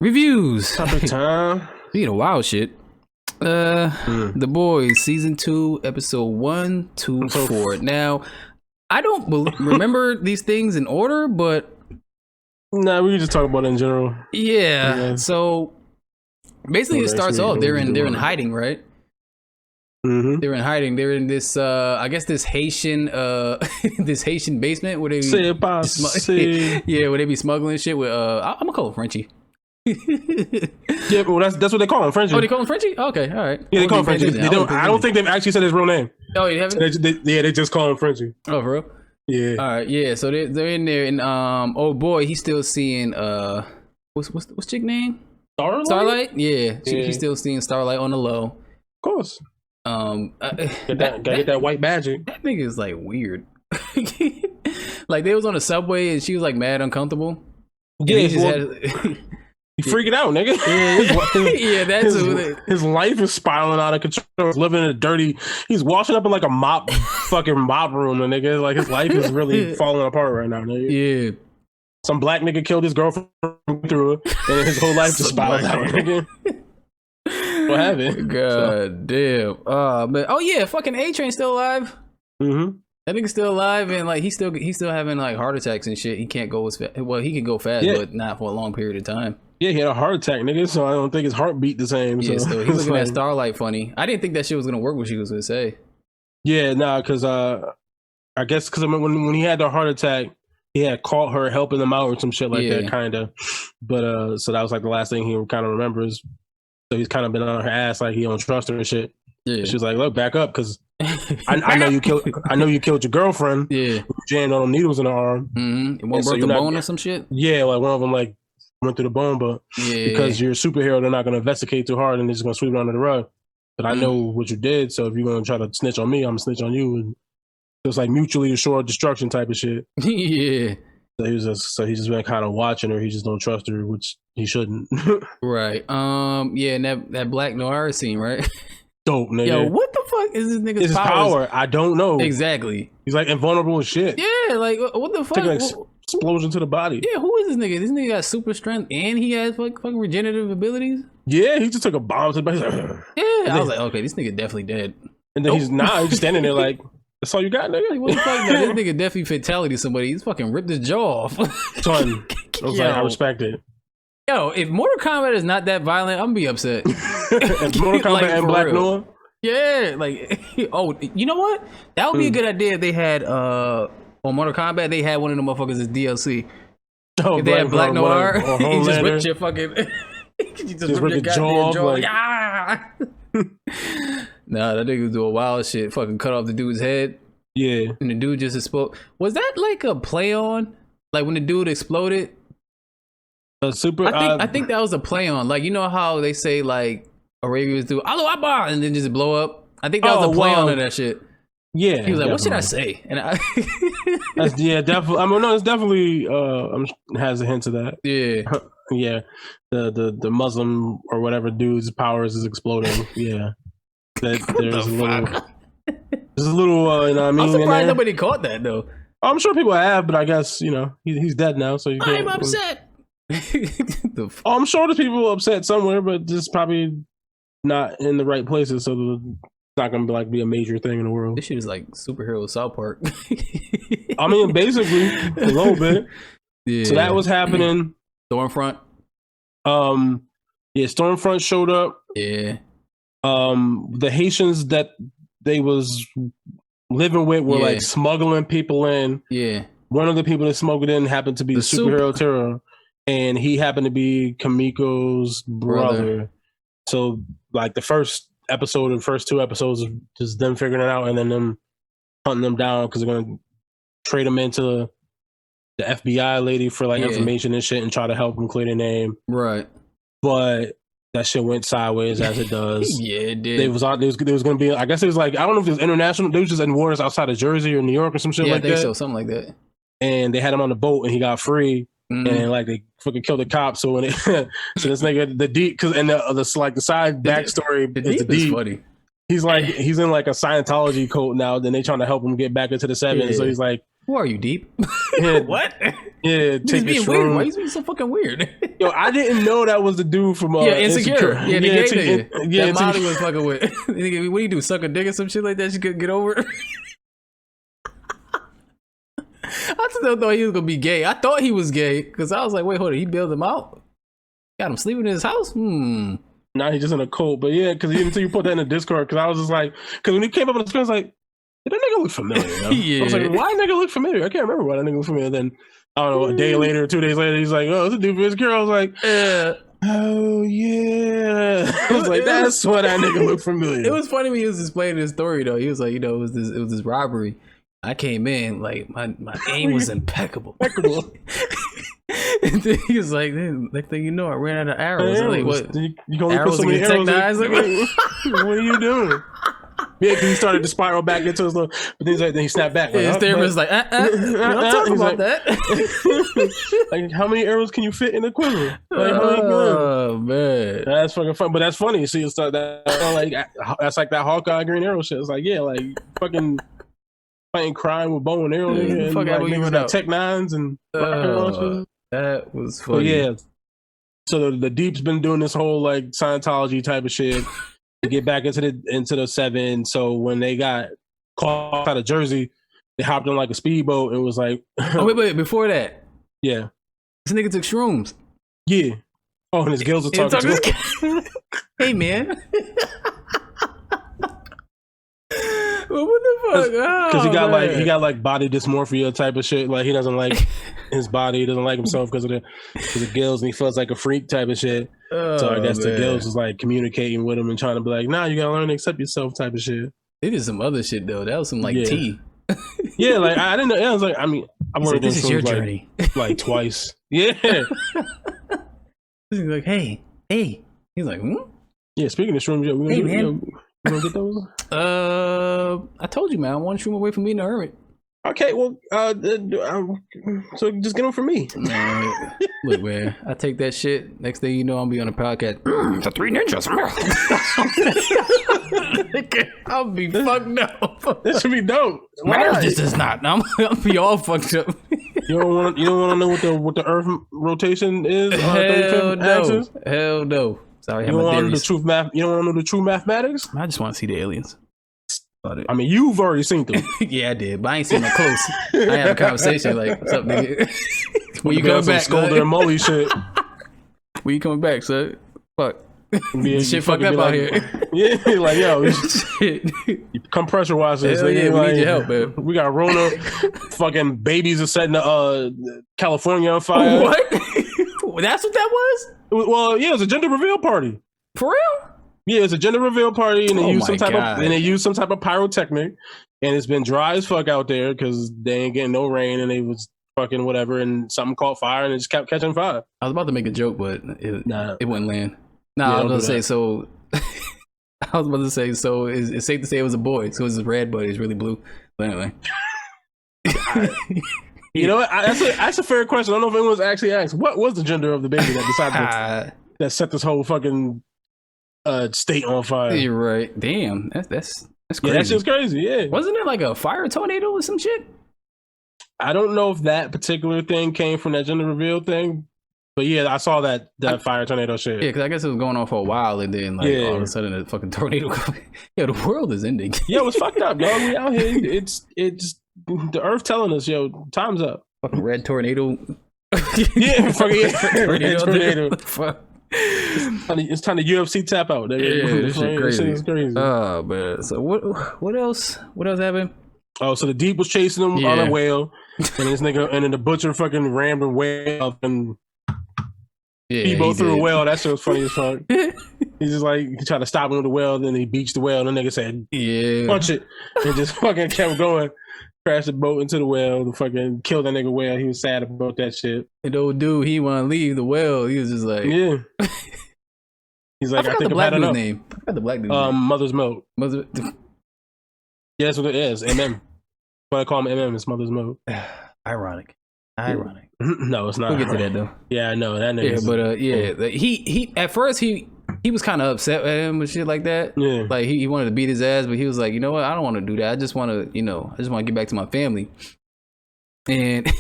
Reviews. Topic time. Speaking of wild shit. The Boys season 2 episode 1 to 4. Now, I don't remember these things in order, but nah, we can just talk about it in general. Yeah. So basically, it starts off. They're in hiding, right? Mm-hmm. They're in hiding. They're in this, I guess, this Haitian, this Haitian basement where they, where they be smuggling shit with. I'm gonna call it Frenchie. Yeah, well, that's what they call him, Frenchie. Oh, they call him Frenchie? Okay, all right. Yeah, they call him Frenchie. I don't think they've actually said his real name. Oh, you haven't? They just call him Frenchie. Oh, for real? Yeah. All right, yeah. So they're in there, and oh boy, he's still seeing what's chick name? Starlight. Yeah, he's still seeing Starlight on the low. Of course. Gotta get that white magic. That nigga is like weird. Like they was on the subway and she was like mad uncomfortable. Yeah, he freaking out, nigga. Yeah, that's his life is spiraling out of control. He's living in a dirty. He's washing up in like a fucking mop room, and nigga, like his life is really falling apart right now, nigga. Yeah. Some black nigga killed his girlfriend through it, and his whole life just spiraled out, nigga. What happened? God damn. Man. Oh yeah, fucking A-Train still alive. Mm-hmm. That nigga's still alive, and like he's still having like heart attacks and shit. He can't go as fast. Well, he can go fast, but not for a long period of time. Yeah, he had a heart attack, nigga. So I don't think his heart beat the same. Yeah, so he's looking at Starlight funny. I didn't think that shit was gonna work. What she was gonna say. Yeah, because I guess because when he had the heart attack, he had caught her helping him out or some shit like that, kind of. But so that was like the last thing he kind of remembers. So he's kind of been on her ass like he don't trust her and shit. Yeah. She was like, "Look, back up, because I know you killed. I know you killed your girlfriend. Yeah, jammed all them needles in her arm. Mm-hmm. One broke the bone or some shit. Yeah, like one of them like went through the bone, but because you're a superhero, they're not gonna investigate too hard and they're just gonna sweep it under the rug. But I know what you did, so if you're gonna try to snitch on me, I'm gonna snitch on you. And so it's like mutually assured destruction type of shit. Yeah. So he's just been kind of watching her. He just don't trust her, which he shouldn't. Right. Yeah, and that Black Noir scene, right? Dope, nigga. Yo, what the fuck is this nigga's his power? I don't know. Exactly. He's like invulnerable as shit. Yeah, like what the fuck? Take like explosion to the body. Yeah, who is this nigga? This nigga got super strength and he has fucking regenerative abilities. Yeah, he just took a bomb to the body. Yeah, I was like, okay, this nigga definitely dead. And then he's just standing there like, that's all you got, nigga? Like, what the fuck? No, this nigga definitely fatality somebody. He's fucking ripped his jaw off. Son, I was like, I respect it. Yo, if Mortal Kombat is not that violent, I'm gonna be upset. Mortal Kombat and Black Noir? Yeah, like, oh, you know what? That would be a good idea if they had, on Mortal Kombat, they had one of the motherfuckers as DLC. Oh, if they had Black Noir, he just ripped your fucking... you just ripped your jaw off. Like... Nah, that nigga was doing wild shit. Fucking cut off the dude's head. Yeah. And the dude just exploded. Was that like a play on? Like when the dude exploded? I think that was a play on. Like, you know how they say like Arabians do Allahu Akbar and then just blow up? I think that was a play on of that shit. Yeah. He was like, what should I say? And definitely. I mean, no, it's definitely has a hint of that. Yeah. Yeah. The Muslim or whatever dude's powers is exploding. Yeah. There's a little you know what I mean? I'm surprised nobody caught that though. I'm sure people have, but I guess, you know, he's dead now, so you can't. I'm upset. I'm sure there's people upset somewhere, but just probably not in the right places, so it's not gonna be a major thing in the world. This shit is like superhero South Park. I mean, basically a little bit. Yeah. So that was happening. Stormfront. Yeah, Stormfront showed up. Yeah. The Haitians that they was living with were like smuggling people in. Yeah. One of the people that smuggled in happened to be the superhero Terror, and he happened to be Kamiko's brother. So like the first episode and first 2 episodes of just them figuring it out and then them hunting them down because they're gonna trade them into the FBI lady for like information and shit and try to help them clear their name. Right. But that shit went sideways as it does. Yeah, it did. There was going to be, I guess it was like, I don't know if it was international. They was just in waters outside of Jersey or New York or some shit like that. Yeah, I think so, something like that. And they had him on the boat and he got free. And like they fucking killed the cop. So when so this nigga, the D, because and the side backstory is the D. Funny. He's like he's in like a Scientology cult now. Then they trying to help him get back into the 7. So he's like Who are you, Deep? Yeah, What? Yeah, He's being weird. Why is he being so fucking weird? Yo, I didn't know that was the dude from Insecure. Yeah, the gay nigga. Yeah, that Molly was fucking with. What do you do? Suck a dick or some shit like that? She couldn't get over it. I still thought he was gonna be gay. I thought he was gay because I was like, wait, hold on, he bailed him out. Got him sleeping in his house. Nah, he's just in a cult. But yeah, because until you put that in the Discord, because I was just like, because when he came up on the screen, I was like, did that nigga look familiar? You know? Yeah. I was like, why that nigga look familiar? I can't remember why that nigga look familiar. Then I don't know, a day later, 2 days later, he's like, oh, it's a dude from Insecure. I was like, oh yeah. I was like, that's why that nigga look familiar. It was funny when he was explaining his story though. He was like, you know, it was this robbery. I came in like my aim was impeccable. And then he was like, next thing you know, I ran out of arrows. Like, what? You can only arrows put so many arrows. Like, what are you doing? Yeah, because he started to spiral back into his little. But then he snapped back. Like, his therapist like, don't talk about that. Like, how many arrows can you fit in a quiver? Like, oh man, that's fucking fun. But that's funny. See, it's like that. Like that's like that Hawkeye Green Arrow shit. It's like, yeah, like fucking fighting crime with bow and arrow. And fuck like, niggas got Tech Nines and that was funny. But yeah. So the Deep's been doing this whole like Scientology type of shit to get back into the seven. So when they got caught out of Jersey, they hopped on like a speedboat and was like, oh wait, before that, yeah, this nigga took shrooms. Yeah. Oh, and his gills are talking to him. Hey man. Well, what the fuck? Because he got like body dysmorphia type of shit. Like he doesn't like his body, he doesn't like himself because of the gills, and he feels like a freak type of shit. So I guess the gills is like communicating with him and trying to be like, nah, you gotta learn to accept yourself type of shit. They did some other shit though. That was some like tea. Yeah, like I didn't know. I was like, I mean, I've learned this is your journey. Like twice. Yeah. He's like, hey. He's like, Yeah. Speaking of shrooms, you gonna get those? I told you, man. I want shroom away from me and the hermit. Okay, well, so just get them for me. Look, man, I take that shit. Next thing you know, I'll be on a podcast. The Three Ninjas. I'll be fucked up. That should be dope. This is not. I'll be all fucked up. You don't want to know what the Earth rotation is? Hell no. Hell no. Sorry, you don't want to know the truth math. You don't want to know the true mathematics. I just want to see the aliens. I mean, you've already seen them. Yeah, I did, but I ain't seen them close. I had a conversation like, "What's up, nigga? When you coming back?" Scolder and Molly shit. When you coming back, son? Fuck. Shit fucked up out here. Yeah, like yo, shit. Come pressure wash this. Yeah, we need your help, man. We got Rona. Fucking babies are setting California on fire. What? That's what that was? Well, yeah, it was a gender reveal party. For real? Yeah, it's a gender reveal party, and they use some type of pyrotechnic, and it's been dry as fuck out there because they ain't getting no rain, and they was fucking whatever, and something caught fire, and it just kept catching fire. I was about to make a joke, but it wouldn't land. Nah, yeah, I was going to say so. I was about to say so. It's safe to say it was a boy, so it's red, but it's really blue. But anyway, you know what? That's a fair question. I don't know if anyone's actually asked what was the gender of the baby that decided that set this whole fucking state on fire. You're right. Damn, that's crazy. Yeah, that shit's crazy. Yeah, wasn't it like a fire tornado or some shit? I don't know if that particular thing came from that gender reveal thing, but yeah, I saw that fire tornado shit. Yeah, because I guess it was going on for a while, and then all of a sudden a fucking tornado. Yeah, the world is ending. Yeah, it's fucked up, dog. We out here. It's the Earth telling us, yo, time's up. Fucking red tornado. Yeah, fucking tornado. Fuck. It's time to UFC tap out. Yeah, this shit crazy. It's crazy. Oh man. So what else? What else happened? Oh, so the Deep was chasing him on a whale, and this nigga, and then the butcher fucking rammed a whale up and he both threw a whale. That shit was funny as fuck. He's just like, he tried to stop him with the whale, then he beached the whale, and the nigga said, punch it, and just fucking kept going. Crashed the boat into the whale, and fucking killed that nigga whale. He was sad about that shit. And old dude, he want to leave the whale. He was just like, yeah. He's like, I think the black dude's name. I forgot the black dude's name. Mother's Milk. Yeah, that's what it is. MM. What I call him MM is Mother's Milk. Ironic. No, it's not. We'll get to that though. Yeah, I know that nigga. Yeah, but he at first he was kind of upset with him and shit like that. Yeah, like he wanted to beat his ass, but he was like, you know what? I don't want to do that. I just want to, I just want to get back to my family. and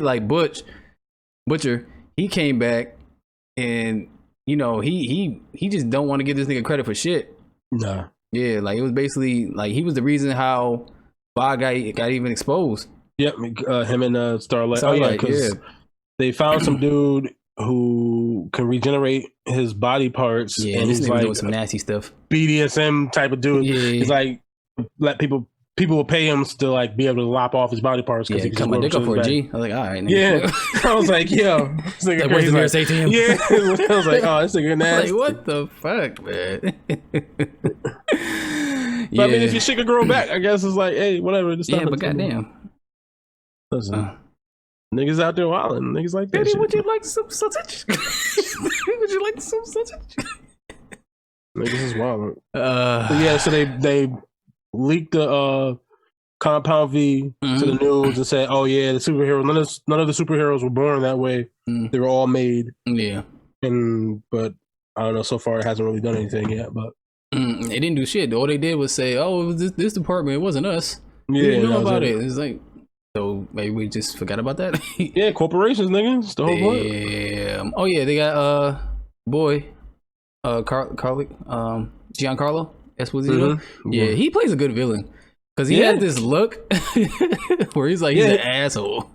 like Butcher, he came back, and you know he just don't want to give this nigga credit for shit. Nah. Yeah, like it was basically like he was the reason how Bob got even exposed. Yep, him and Starlight. Oh yeah, because they found some dude who can regenerate his body parts. Yeah, and he's like doing some nasty stuff. BDSM type of dude. Yeah. He's like let people will pay him to like be able to lop off his body parts because he cut my dick up for a G. I was like, all right, nigga. Yeah. I was like, yo, this nigga like, what's the like, say to him? Yeah, I was like, oh, this nigga nasty. Like, what the fuck, man? But I mean, if your shit could grow back, I guess it's like, hey, whatever. Yeah, but goddamn. Listen, niggas out there wilding. Niggas like that. Baby, shit. would you like some sausage? Would you like some sausage? Niggas is wilding. Yeah, so they leaked the Compound V to the news and said, "Oh yeah, the superheroes. None of the superheroes were born that way. They were all made." Yeah, but I don't know. So far, it hasn't really done anything yet. But they didn't do shit. All they did was say, "Oh, it was this department. It wasn't us. Yeah, we didn't know about it." It's like, so maybe we just forgot about that. Yeah, corporations, nigga. It's the whole point. Damn. Oh yeah, they got Giancarlo Esposito. Yeah, he plays a good villain. Cause he had this look where he's like, he's an asshole.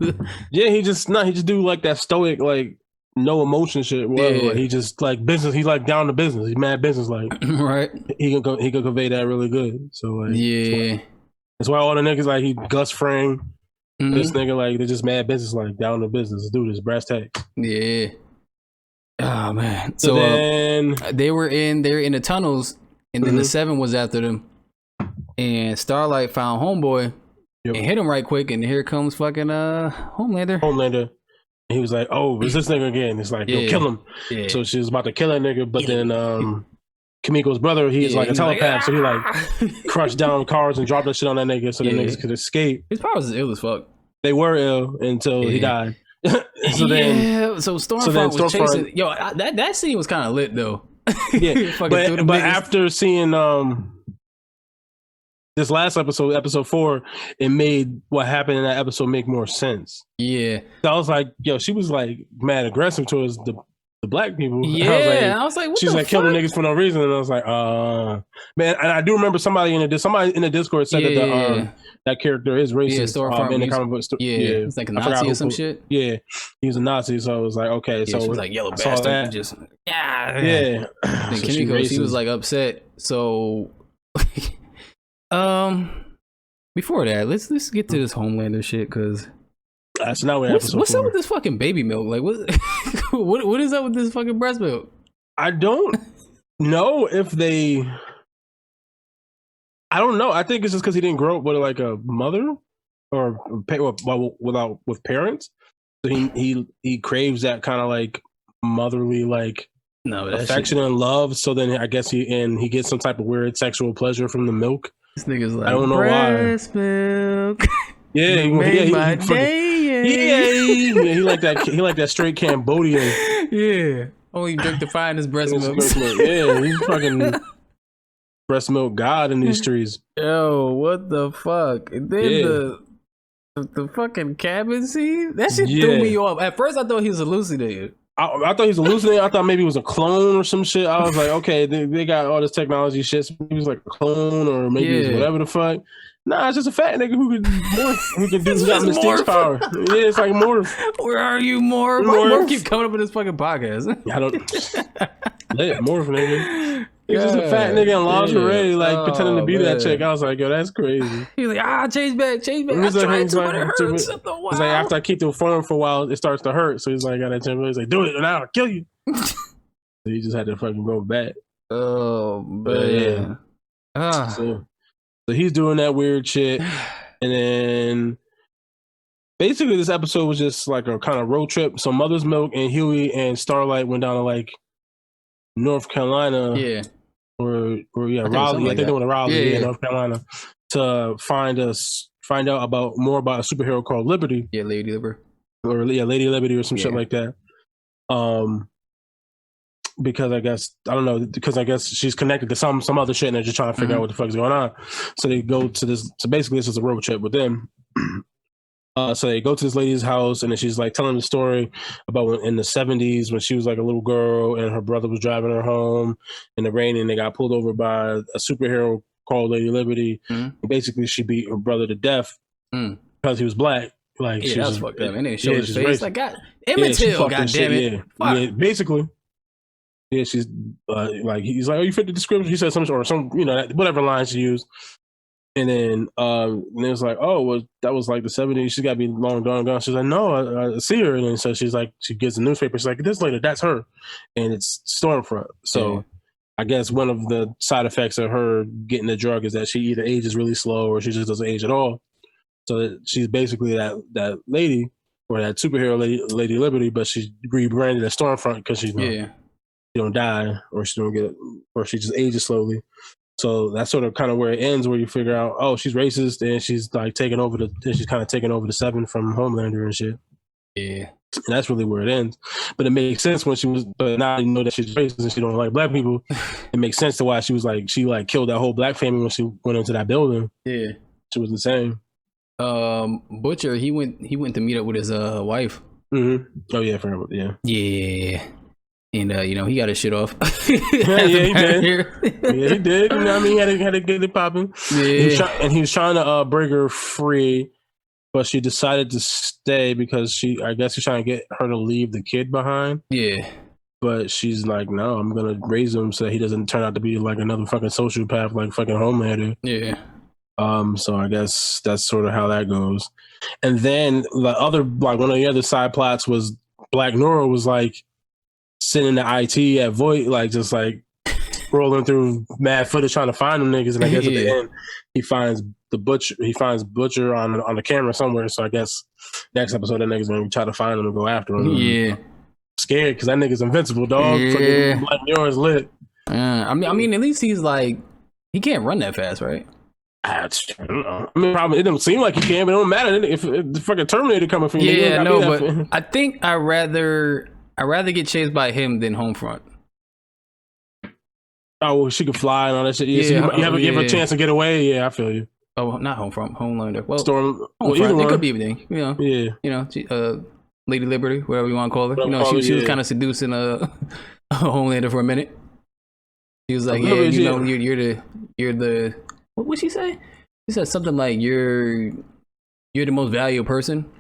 Yeah, he just do like that stoic, like no emotion shit. Whatever. Yeah. Like, he just like business. He's like down to business. He's mad business like. Right. He can convey that really good. So like, yeah, that's why all the niggas like he Gus Fring. This nigga like they're just mad business like down to business. Let's do this brass tacks. Yeah. Oh man. So then they're in the tunnels, and then the Seven was after them. And Starlight found Homeboy and hit him right quick, and here comes fucking Homelander. And he was like, "Oh, it's this nigga again." It's like, "Yo, kill him." Yeah. So she was about to kill that nigga, but then Kimiko's brother, he's like a telepath, so he like crushed down cars and dropped that shit on that nigga, so the niggas could escape. His powers is ill as fuck. They were ill until he died. So Stormfront was chasing. Yo, that scene was kind of lit though. Yeah, but after seeing this last episode 4, it made what happened in that episode make more sense. Yeah. So I was like, yo, she was like mad aggressive towards the black people. Yeah. I was like, what she's like killing niggas for no reason. And I was like, man, and I do remember somebody in the Discord said that that character is racist. In the comic book it's like a Nazi or some shit. Yeah. He was a Nazi, so I was like, okay. Yeah, so she was like, yellow bastard. Just yeah. And so Kimiko, she was like upset. So before that, let's get to this Homelander shit, because that's not what's up with this fucking baby milk? Like what is up with this fucking breast milk? I don't know if they. I don't know. I think it's just because he didn't grow up with like a mother or with parents. So he craves that kind of like motherly like affection and love. So then I guess he gets some type of weird sexual pleasure from the milk. This nigga's like, I don't know breast why. Milk. Yeah, he like that. He like that straight Cambodian. Yeah, only drink to find his breast milk. Yeah, he's fucking breast milk god in these streets. Yo, what the fuck? And then the fucking cabin scene, that shit threw me off. At first, I thought he was hallucinating. I thought he was hallucinating. I thought maybe it was a clone or some shit. I was like, okay, they got all this technology shit. So he was like a clone or maybe it was whatever the fuck. Nah, it's just a fat nigga who can morph. Who can do Mystique power. Yeah, it's like Morph. Where are you, Morph? Morph keep coming up in this fucking podcast. I don't. Let Morph, nigga. He's just a fat nigga in lingerie, like pretending to be that chick. I was like, yo, that's crazy. He's like, change back. I tried to, but it hurts. He's like, after I keep the phone for a while, it starts to hurt. So he's like, I gotta change. He's like, do it, and I'll kill you. So he just had to fucking go back. Oh man. So he's doing that weird shit, and then basically this episode was just like a kind of road trip. So Mother's Milk and Huey and Starlight went down to like North Carolina, Raleigh. I think they went to Raleigh, North Carolina, to find out about more about a superhero called Liberty. Yeah, Lady Liberty, Lady Liberty or some shit like that. Because I guess she's connected to some other shit and they're just trying to figure out what the fuck's going on. So they go to this. So basically, this is a road trip with them. So they go to this lady's house, and then she's like telling the story about when in the 70s when she was like a little girl and her brother was driving her home in the rain, and they got pulled over by a superhero called Lady Liberty. And basically, she beat her brother to death because he was black. Like, yeah, she that was fucked up. And then showed his face. Racist. Like, God, Emmett Till, God damn it. Yeah, basically. Yeah, she's like, he's like, oh, you fit the description. She said some, whatever line she used. And then it was like, oh, well, that was like the 70s. She's got to be long gone. She's like, no, I see her. And then so she's like, she gets the newspaper. She's like, this lady, that's her. And it's Stormfront. So I guess one of the side effects of her getting the drug is that she either ages really slow or she just doesn't age at all. So she's basically that lady or that superhero Lady Liberty, but she's rebranded as Stormfront because she's she don't die or she don't get, or she just ages slowly. So that's sort of kind of where it ends, where you figure out, oh, she's racist, and she's like taking over the Seven from Homelander and shit. Yeah, and that's really where it ends. But it makes sense when she was, but now you know that she's racist and she don't like black people. It makes sense to why she was like, she like killed that whole black family when she went into that building. Yeah, she was insane. Butcher, he went to meet up with his wife. Oh yeah, forever. Yeah. And he got his shit off. He did. He did. You know what I mean? He had to get it popping. Yeah. He was trying to break her free, but she decided to stay because I guess he's trying to get her to leave the kid behind. Yeah. But she's like, no, I'm gonna raise him so he doesn't turn out to be like another fucking sociopath like fucking Homelander. Yeah. So I guess that's sort of how that goes. And then the other, like, one of the other side plots was Black Noir was like sending the IT at Voight, like just like rolling through mad footage trying to find them niggas. And I guess at the end he finds Butcher on the camera somewhere. So I guess next episode that nigga's gonna try to find him and go after him. Yeah. I'm scared because that nigga's invincible, dog. Yeah. Black Noir is lit. I mean, at least he's like, he can't run that fast, right? I don't know. I mean, probably it don't seem like he can, but it don't matter if the fucking Terminator coming from you. Yeah, no, but I think I'd rather get chased by him than Homefront. Oh, well, she could fly and all that shit. Yeah, so you have a chance to get away. Yeah, I feel you. Oh, not Homefront, Homelander. Well, Storm. It could be everything. Lady Liberty, whatever you want to call her. She was kind of seducing a Homelander for a minute. She was like, you're the. What would she say? She said something like, "You're the most valuable person."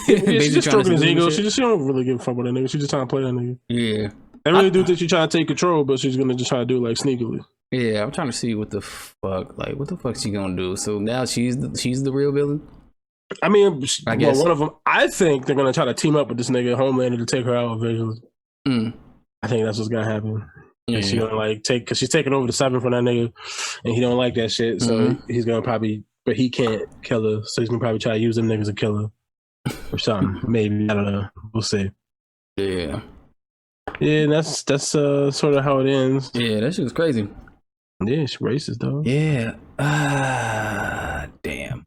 She's just stroking his ego. She don't really give a fuck with that nigga. She's just trying to play that nigga. Yeah, I really do think she's trying to take control, but she's gonna just try to do it like sneakily. Yeah, I'm trying to see what the fuck she gonna do. So now she's the real villain. I mean, I guess one of them. I think they're gonna try to team up with this nigga Homelander to take her out eventually. I think that's what's gonna happen. Yeah. She gonna like because she's taking over the Seven from that nigga, and he don't like that shit. So he's gonna probably, but he can't kill her. So he's gonna probably try to use them niggas to kill her or something. Maybe, I don't know. We'll see. Yeah. Yeah, that's sort of how it ends. Yeah, that shit was crazy. Yeah, she's racist though. Yeah. Damn.